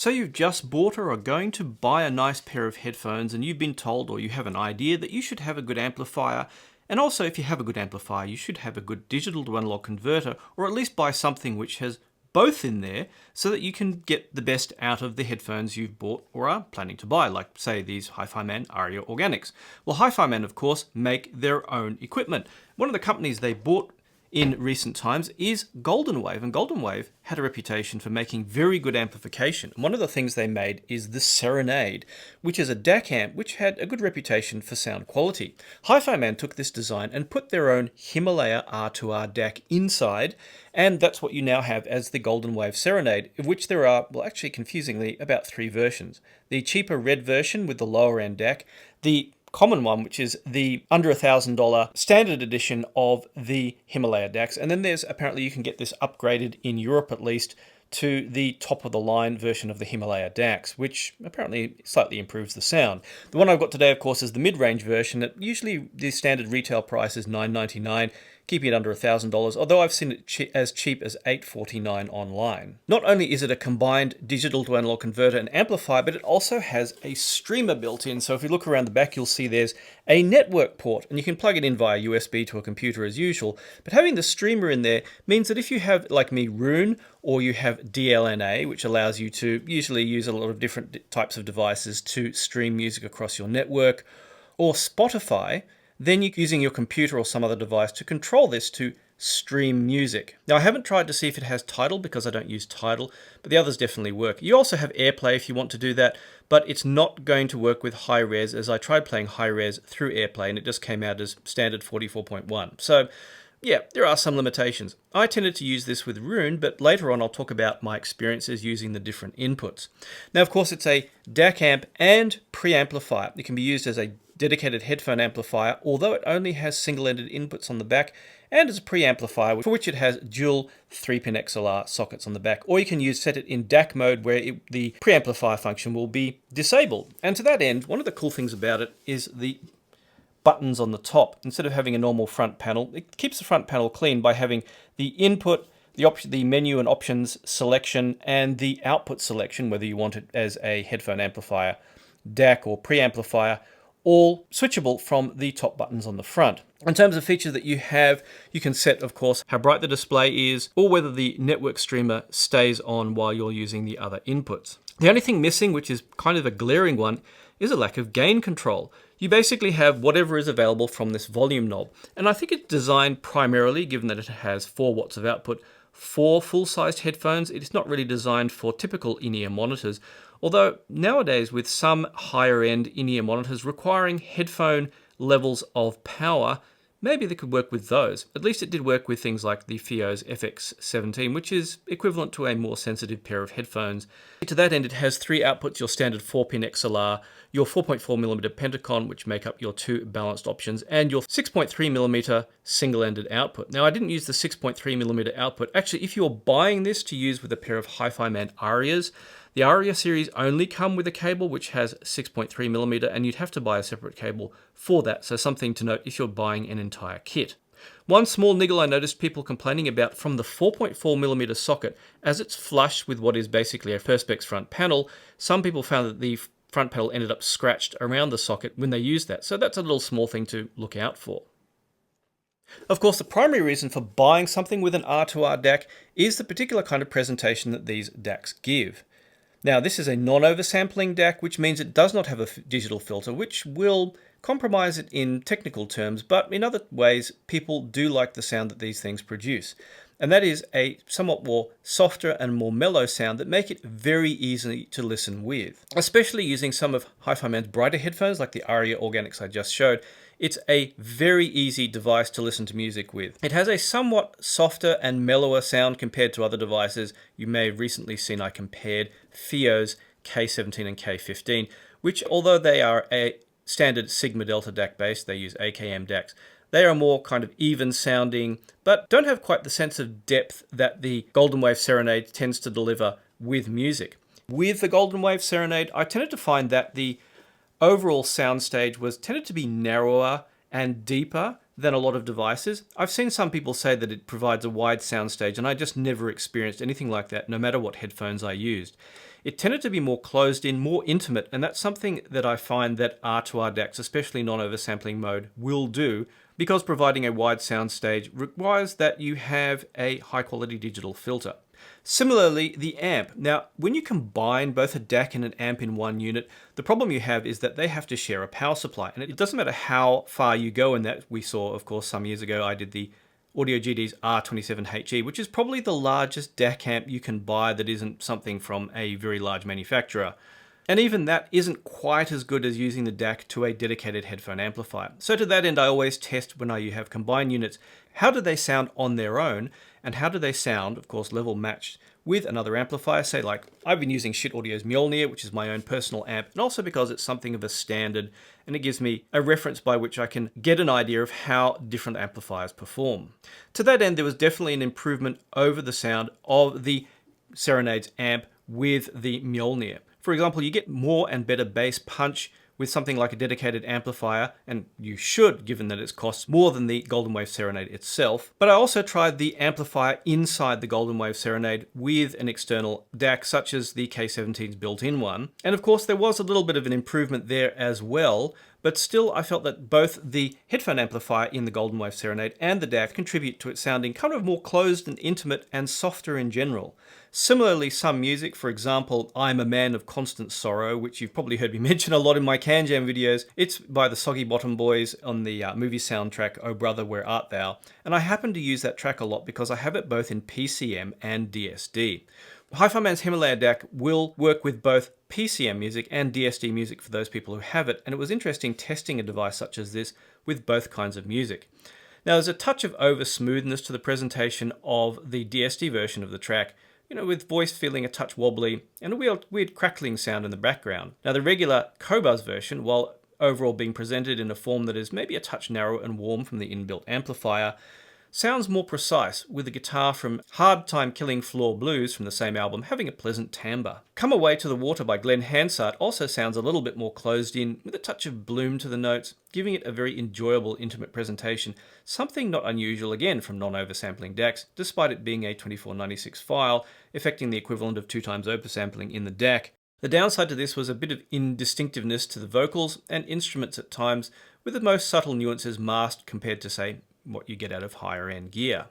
So you've just bought or are going to buy a nice pair of headphones and you've been told or you have an idea that you should have a good amplifier, and also if you have a good amplifier you should have a good digital to analog converter, or at least buy something which has both in there so that you can get the best out of the headphones you've bought or are planning to buy, like say these HiFiMan Aria Organics. Well, HiFiMan of course make their own equipment. One of the companies they bought in recent times is Goldenwave, and Goldenwave had a reputation for making very good amplification. And one of the things they made is the Serenade, which is a DAC amp which had a good reputation for sound quality. HiFiMan took this design and put their own Himalaya R2R DAC inside, and that's what you now have as the Goldenwave Serenade, of which there are, well actually confusingly, about 3 versions. The cheaper red version with the lower end DAC, the common one, which is the under $1,000 standard edition of the Himalaya DACs. And then there's apparently you can get this upgraded in Europe at least to the top of the line version of the Himalaya DACs, which apparently slightly improves the sound. The one I've got today, of course, is the mid-range version. That usually the standard retail price is $999, keeping it under $1,000, although I've seen it as cheap as $849 online. Not only is it a combined digital to analog converter and amplifier, but it also has a streamer built in. So if you look around the back, you'll see there's a network port, and you can plug it in via USB to a computer as usual. But having the streamer in there means that if you have, like me, Roon, or you have DLNA, which allows you to usually use a lot of different types of devices to stream music across your network, or Spotify, then you're using your computer or some other device to control this to stream music. Now, I haven't tried to see if it has Tidal because I don't use Tidal, but the others definitely work. You also have AirPlay if you want to do that, but it's not going to work with high res, as I tried playing high res through AirPlay and it just came out as standard 44.1. So yeah, there are some limitations. I tended to use this with Roon, but later on I'll talk about my experiences using the different inputs. Now, of course, it's a DAC amp and preamplifier. It can be used as a dedicated headphone amplifier, although it only has single-ended inputs on the back, and as a preamplifier, for which it has dual 3-pin XLR sockets on the back. Or you can set it in DAC mode, where the preamplifier function will be disabled. And to that end, one of the cool things about it is the buttons on the top. Instead of having a normal front panel, it keeps the front panel clean by having the input, the menu and options selection, and the output selection, whether you want it as a headphone amplifier, DAC, or preamplifier, all switchable from the top buttons on the front. In terms of features that you have, you can set, of course, how bright the display is, or whether the network streamer stays on while you're using the other inputs. The only thing missing, which is kind of a glaring one, is a lack of gain control. You basically have whatever is available from this volume knob. And I think it's designed primarily, given that it has 4 watts of output, for full-sized headphones. It is not really designed for typical in-ear monitors. Although nowadays, with some higher-end in-ear monitors requiring headphone levels of power, maybe they could work with those. At least it did work with things like the FiOS FX17, which is equivalent to a more sensitive pair of headphones. To that end, it has 3 outputs: your standard 4-pin XLR, your 4.4mm Pentacon, which make up your 2 balanced options, and your 6.3mm single-ended output. Now, I didn't use the 6.3mm output. Actually, if you're buying this to use with a pair of HiFiMan Arias, the Aria series only come with a cable which has 6.3mm, and you'd have to buy a separate cable for that, so something to note if you're buying an entire kit. One small niggle I noticed people complaining about from the 4.4mm socket, as it's flush with what is basically a Perspex front panel, some people found that the front panel ended up scratched around the socket when they used that, so that's a little small thing to look out for. Of course, the primary reason for buying something with an R2R DAC is the particular kind of presentation that these DACs give. Now, this is a non-oversampling DAC, which means it does not have a digital filter, which will compromise it in technical terms, but in other ways, people do like the sound that these things produce. And that is a somewhat more softer and more mellow sound that make it very easy to listen with. Especially using some of HiFiMan's brighter headphones, like the Aria Organics I just showed, it's a very easy device to listen to music with. It has a somewhat softer and mellower sound compared to other devices. You may have recently seen I compared FiOS K17 and K15, which, although they are a standard Sigma Delta DAC base, they use AKM DACs. They are more kind of even sounding, but don't have quite the sense of depth that the Goldenwave Serenade tends to deliver with music. With the Goldenwave Serenade, I tended to find that the overall soundstage tended to be narrower and deeper than a lot of devices. I've seen some people say that it provides a wide soundstage, and I just never experienced anything like that, no matter what headphones I used. it tended to be more closed in, more intimate, and that's something that I find that R2R DACs, especially non-oversampling mode, will do, because providing a wide soundstage requires that you have a high-quality digital filter. Similarly, the amp. Now, when you combine both a DAC and an amp in one unit, the problem you have is that they have to share a power supply. And it doesn't matter how far you go in that. We saw, of course, some years ago, I did the Audio GD's R27HE, which is probably the largest DAC amp you can buy that isn't something from a very large manufacturer. And even that isn't quite as good as using the DAC to a dedicated headphone amplifier. So to that end, I always test when you have combined units, how do they sound on their own, and how do they sound, of course, level matched with another amplifier. Say, like, I've been using Schiit Audio's Mjolnir, which is my own personal amp, and also because it's something of a standard, and it gives me a reference by which I can get an idea of how different amplifiers perform. To that end, there was definitely an improvement over the sound of the Serenade's amp with the Mjolnir. For example, you get more and better bass punch with something like a dedicated amplifier, and you should, given that it costs more than the Goldenwave Serenade itself. But I also tried the amplifier inside the Goldenwave Serenade with an external DAC, such as the K17's built-in one. And of course, there was a little bit of an improvement there as well, but still I felt that both the headphone amplifier in the Goldenwave Serenade and the DAC contribute to it sounding kind of more closed and intimate and softer in general. Similarly, some music, for example, I'm a Man of Constant Sorrow, which you've probably heard me mention a lot in my CanJam videos. It's by the Soggy Bottom Boys on the movie soundtrack, Oh Brother, Where Art Thou? And I happen to use that track a lot because I have it both in PCM and DSD. HiFiMan's Himalaya DAC will work with both PCM music and DSD music for those people who have it, and it was interesting testing a device such as this with both kinds of music. Now, there's a touch of over smoothness to the presentation of the DSD version of the track, with voice feeling a touch wobbly and a weird crackling sound in the background. Now, the regular Qobuz version, while overall being presented in a form that is maybe a touch narrow and warm from the inbuilt amplifier, sounds more precise, with the guitar from Hard Time Killing Floor Blues from the same album having a pleasant timbre. Come Away to the Water by Glenn Hansard also sounds a little bit more closed in, with a touch of bloom to the notes, giving it a very enjoyable, intimate presentation, something not unusual again from non-oversampling DACs, despite it being a 2496 file, affecting the equivalent of 2 times oversampling in the DAC. The downside to this was a bit of indistinctiveness to the vocals and instruments at times, with the most subtle nuances masked compared to, say, what you get out of higher end gear.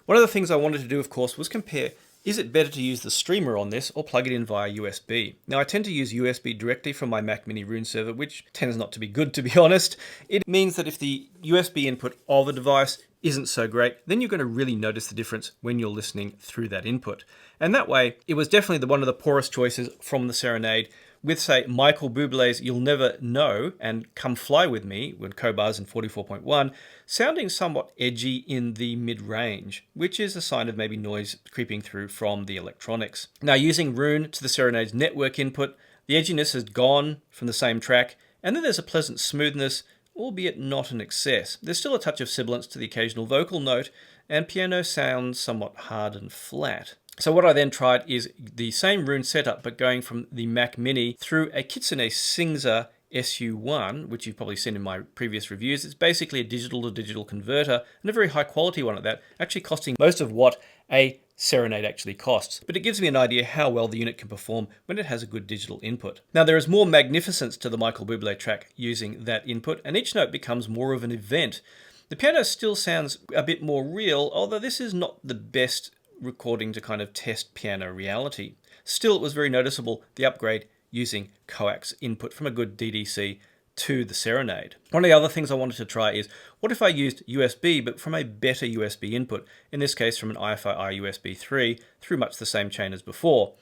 One of the things I wanted to do, of course, was compare, is it better to use the streamer on this or plug it in via USB? Now, I tend to use USB directly from my Mac Mini Roon server, which tends not to be good, to be honest. It means that if the USB input of a device isn't so great, then you're going to really notice the difference when you're listening through that input. And that way, it was definitely one of the poorest choices from the Serenade, with, say, Michael Bublé's You'll Never Know and Come Fly With Me, when Qobuz in 44.1, sounding somewhat edgy in the mid-range, which is a sign of maybe noise creeping through from the electronics. Now, using Roon to the Serenade's network input, the edginess has gone from the same track, and then there's a pleasant smoothness, albeit not an excess. There's still a touch of sibilance to the occasional vocal note, and piano sounds somewhat hard and flat. So what I then tried is the same Roon setup, but going from the Mac Mini through a Kitsune Singsa SU1, which you've probably seen in my previous reviews. It's basically a digital-to-digital converter, and a very high-quality one at that, actually costing most of what a Serenade actually costs. But it gives me an idea how well the unit can perform when it has a good digital input. Now, there is more magnificence to the Michael Bublé track using that input, and each note becomes more of an event. The piano still sounds a bit more real, although this is not the best recording to kind of test piano reality. Still, it was very noticeable, the upgrade using coax input from a good DDC to the Serenade. One of the other things I wanted to try is, what if I used USB, but from a better USB input, in this case from an iFi USB 3, through much the same chain as before.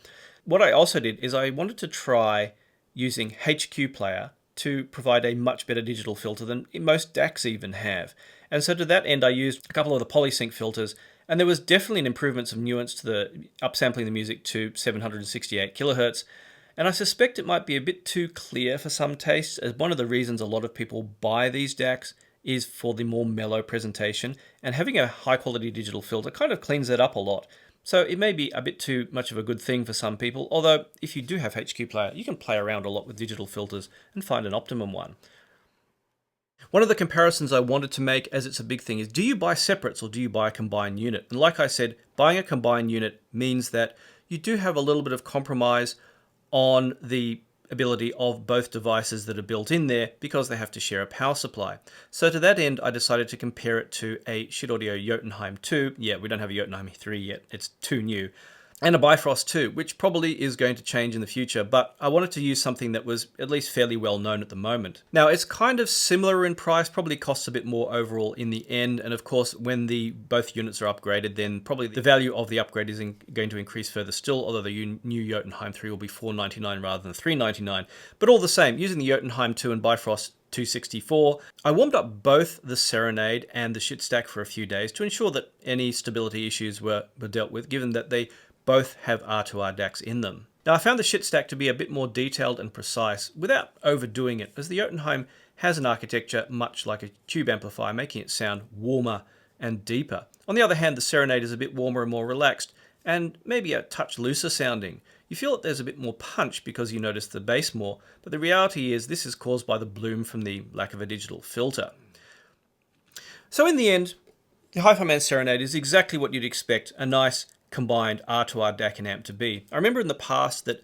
What I also did is I wanted to try using HQ Player to provide a much better digital filter than most DACs even have. And so to that end, I used a couple of the polysync filters, and there was definitely an improvement of nuance to the upsampling the music to 768 kilohertz. And I suspect it might be a bit too clear for some tastes, as one of the reasons a lot of people buy these DACs is for the more mellow presentation, and having a high quality digital filter kind of cleans that up a lot. So it may be a bit too much of a good thing for some people, although if you do have HQ Player, you can play around a lot with digital filters and find an optimum one. One of the comparisons I wanted to make, as it's a big thing, is do you buy separates or do you buy a combined unit? And like I said, buying a combined unit means that you do have a little bit of compromise on the ability of both devices that are built in there because they have to share a power supply. So to that end, I decided to compare it to a Schiit Audio Jotunheim 2. Yeah, we don't have a Jotunheim 3 yet, it's too new. And a Bifrost 2, which probably is going to change in the future, but I wanted to use something that was at least fairly well known at the moment. Now, it's kind of similar in price, probably costs a bit more overall in the end, and of course, when both units are upgraded, then probably the value of the upgrade is going to increase further still, although the new Jotunheim 3 will be $499 rather than $399. But all the same, using the Jotunheim 2 and Bifrost 264. I warmed up both the Serenade and the Schiit stack for a few days to ensure that any stability issues were dealt with, given that they both have R2R DACs in them. Now, I found the Schiit stack to be a bit more detailed and precise without overdoing it, as the Jotunheim has an architecture much like a tube amplifier, making it sound warmer and deeper. On the other hand, the Serenade is a bit warmer and more relaxed, and maybe a touch looser sounding. You feel that there's a bit more punch because you notice the bass more, but the reality is this is caused by the bloom from the lack of a digital filter. So in the end, the HiFiMan Serenade is exactly what you'd expect a nice combined R2R DAC and amp to be. I remember in the past that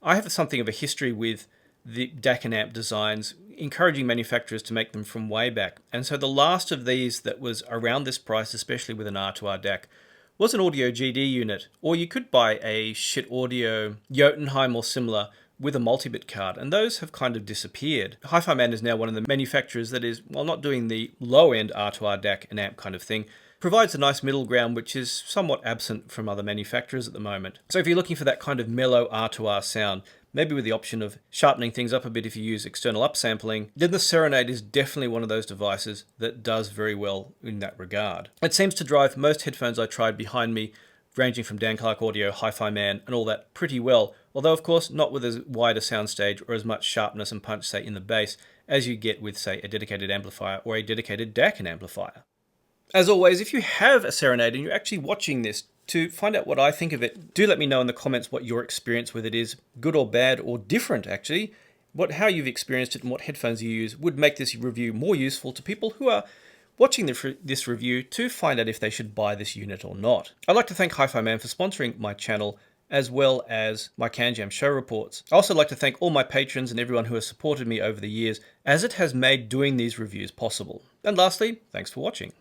I have something of a history with the DAC and amp designs, encouraging manufacturers to make them from way back. And so the last of these that was around this price, especially with an R2R DAC, was an Audio GD unit, or you could buy a Schiit Audio Jotunheim or similar with a multibit card, and those have kind of disappeared. HiFiMan is now one of the manufacturers that is, while not doing the low-end R2R DAC and amp kind of thing, provides a nice middle ground which is somewhat absent from other manufacturers at the moment. So if you're looking for that kind of mellow R2R sound, maybe with the option of sharpening things up a bit if you use external upsampling, then the Serenade is definitely one of those devices that does very well in that regard. It seems to drive most headphones I tried behind me, ranging from Dan Clark Audio, HiFiMan, and all that pretty well, although of course not with as wide a soundstage or as much sharpness and punch, say, in the bass as you get with, say, a dedicated amplifier or a dedicated DAC and amplifier. As always, if you have a Serenade and you're actually watching this, to find out what I think of it, do let me know in the comments what your experience with it is, good or bad or different actually. How you've experienced it and what headphones you use would make this review more useful to people who are watching this review to find out if they should buy this unit or not. I'd like to thank HiFiMan for sponsoring my channel, as well as my CanJam show reports. I also like to thank all my patrons and everyone who has supported me over the years, as it has made doing these reviews possible. And lastly, thanks for watching.